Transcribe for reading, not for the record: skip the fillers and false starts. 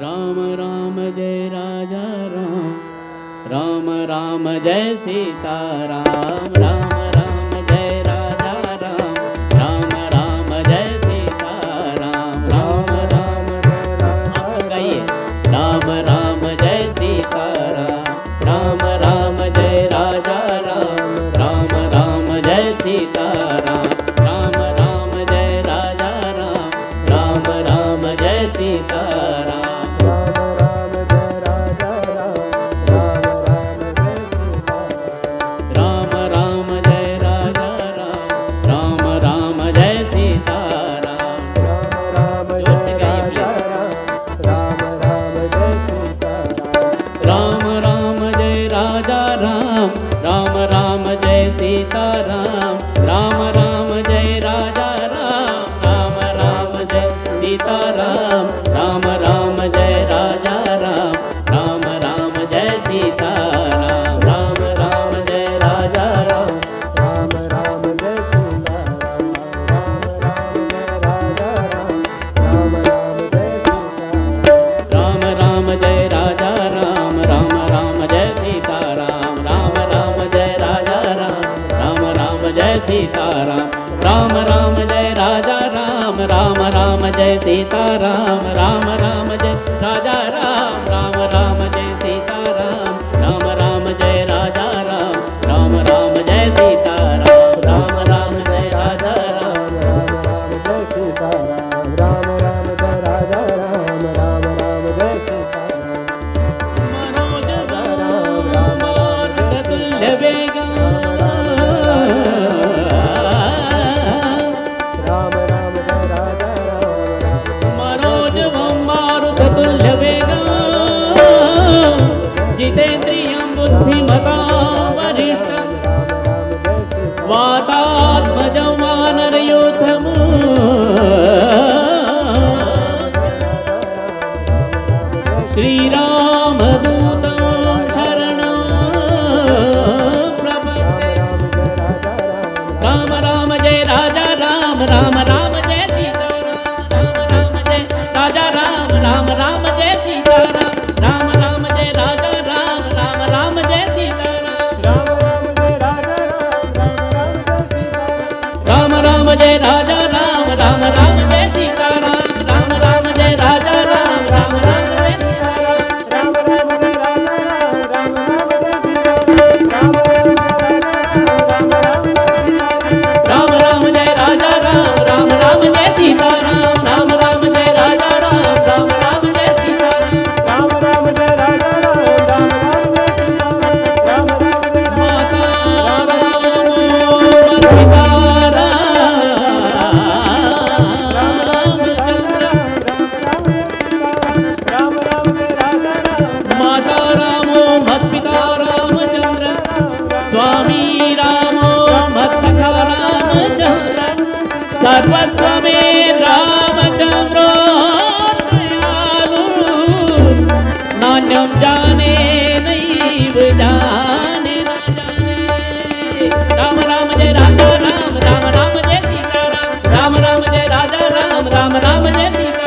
राम राम जय राजा राम, राम राम जय सीता राम, राम राम जय राजा राम, राम राम जय सीता राम, राम राम गाइए। राम राम जय सीता राम, राम राम जय राजा राम, राम राम जय सीता राम, राम राम जय राजा राम, राम राम जय सीता राम। राम राम जय सीता राम, राम राम जय राजा राम, राम राम जय सीता राम, राम राम जय राजा राम, राम राम जय सीता राम, राम राम जय राजा राम, राम राम जय सीता राम, राम राम जय राजा राम, राम राम जय सीता राम, राम राम जय राजा राम, राम राम जय सीता राम, राम राम जय राजा राम, राम राम जय सीता राम, राम राम जय राजा राम, राम राम जय सीता राम, राम राम जय राजा राम, राम राम जय सीता राम, राम राम जय राजा राम, राम राम जय सीता राम, राम राम जय राजा राम, राम राम जय सीता राम। मनोज राम तुल्य वेगा तुल्य वेगा जितेन्द्रियं बुद्धिमतां वरिष्ठं वातात्मजं वानरयूथम् श्रीरामदूतं शरणं प्रपद्ये। राम राम जय राजा राम, राम राम जय सीता राम, राम राम जय राजा राम, राम राम जय सीता राम, राम राम जय राजा राम, राम राम जय सीता राम, राम राम जय राजा राम, राम राम जय सीता राम, राम राम जय राजा राम, राम राम जय सीता राम, राम राम जय राजा राम, राम राम जय सीता राम, राम राम जय राजा राम, राम राम जय सीता राम, राम राम जय राजा राम, राम राम जय सीता राम, राम राम जय राजा राम, राम राम जय सीता राम, राम राम जय माता राम पिता माता रामो मत्पिता रामचंद्र, स्वामी रामो मत्सखा रामचंद्र, सर्वस्व में रामचंद्रो दयालु, नान्यं जाने नैव जाने न जाने। राम राम जय राजा राम, राम राम जय सीता राम, राम राम जय राजा राम, राम राम जय सीता